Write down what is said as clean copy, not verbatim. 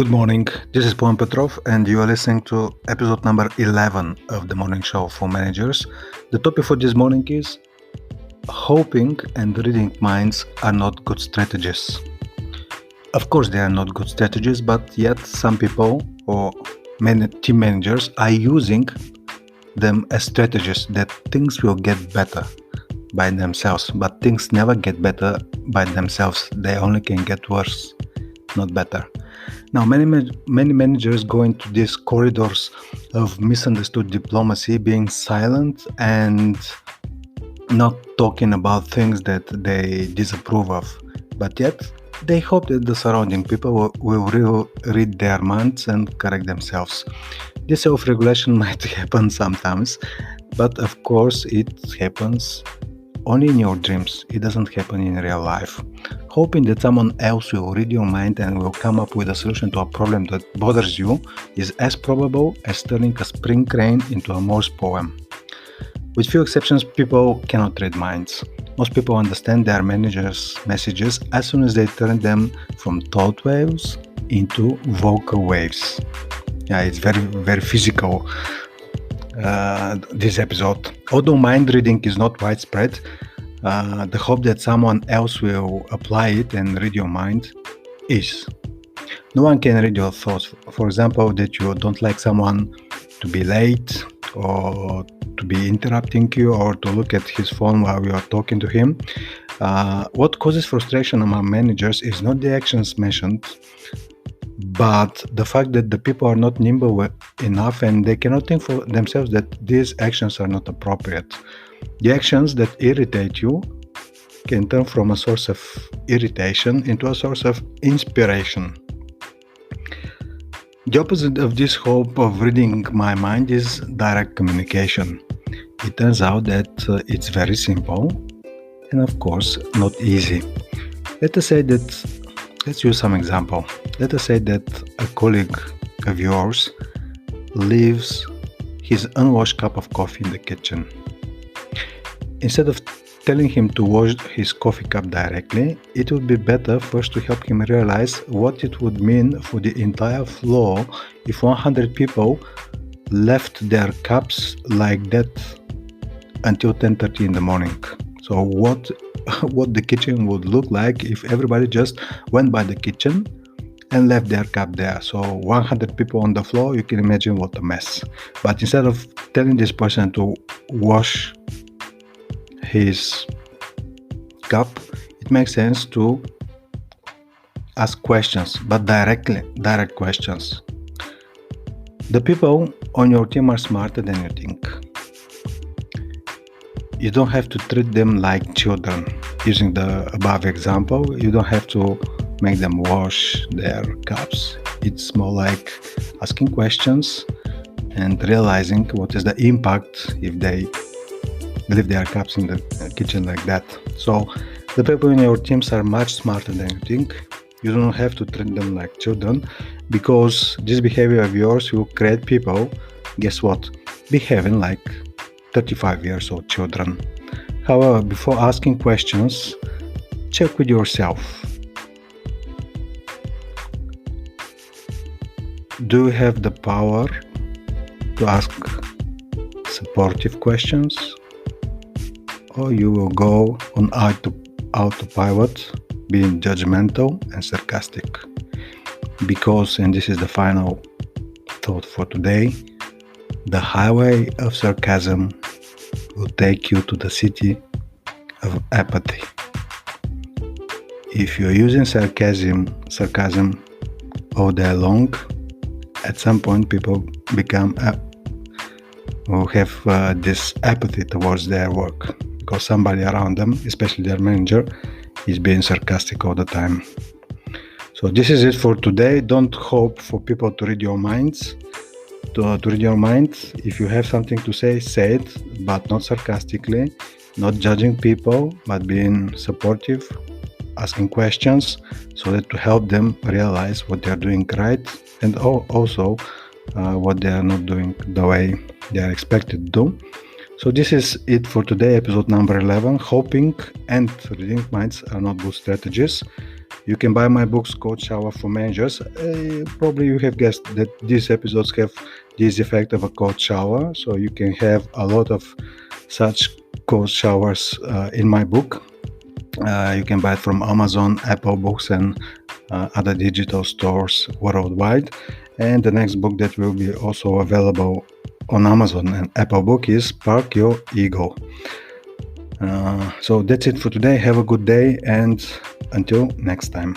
Good morning, this is Poem Petrov and you are listening to episode number 11 of the morning show for managers. The topic for this morning is hoping and reading minds are not good strategies. Of course they are not good strategies, but yet some people or many team managers are using them as strategies that things will get better by themselves, but things never get better by themselves. They only can get worse, not better. Now, many managers go into these corridors of misunderstood diplomacy, being silent and not talking about things that they disapprove of. But yet, they hope that the surrounding people will read their minds and correct themselves. This self-regulation might happen sometimes, but of course it happens only in your dreams. It doesn't happen in real life. Hoping that someone else will read your mind and will come up with a solution to a problem that bothers you is as probable as turning a spring rain into a Morse poem. With few exceptions, people cannot read minds. Most people understand their managers' messages as soon as they turn them from thought waves into vocal waves. Yeah, it's very, very physical, this episode. Although mind reading is not widespread, the hope that someone else will apply it and read your mind is. No one can read your thoughts. For example, that you don't like someone to be late or to be interrupting you or to look at his phone while you are talking to him. What causes frustration among managers is not the actions mentioned, but the fact that the people are not nimble enough and they cannot think for themselves that these actions are not appropriate. The actions that irritate you can turn from a source of irritation into a source of inspiration. The opposite of this hope of reading my mind is direct communication. It turns out that it's very simple and of course not easy. Let's use some example. Let us say that a colleague of yours leaves his unwashed cup of coffee in the kitchen. Instead of telling him to wash his coffee cup directly, it would be better first to help him realize what it would mean for the entire floor if 100 people left their cups like that until 10:30 in the morning. So what the kitchen would look like if everybody just went by the kitchen and left their cup there. So 100 people on the floor, you can imagine what a mess. But instead of telling this person to wash his cup, it makes sense to ask questions, but direct questions. The people on your team are smarter than you think. You don't have to treat them like children. Using the above example, you don't have to make them wash their cups. It's more like asking questions and realizing what is the impact if they leave their cups in the kitchen like that. So the people in your teams are much smarter than you think. You don't have to treat them like children, because this behavior of yours will create people, guess what, behaving like 35 years old children. However, before asking questions, check with yourself. Do you have the power to ask supportive questions? Or you will go on autopilot, being judgmental and sarcastic? Because, and this is the final thought for today, the highway of sarcasm will take you to the city of apathy. If you're using sarcasm all day long, at some point people will have this apathy towards their work, because somebody around them, especially their manager, is being sarcastic all the time. So this is it for today. Don't hope for people to read your minds. To read your mind, if you have something to say it, but not sarcastically, not judging people, but being supportive, asking questions, so that to help them realize what they are doing right, and also what they are not doing the way they are expected to do. So this is it for today, episode number 11. Hoping and reading minds are not good strategies. You can buy my books, Cold Shower for Managers. Probably you have guessed that these episodes have this effect of a cold shower, so you can have a lot of such cold showers in my book. You can buy it from Amazon, Apple Books, and other digital stores worldwide. And the next book that will be also available on Amazon and Apple Book is Park Your Ego. So that's it for today. Have a good day, and until next time.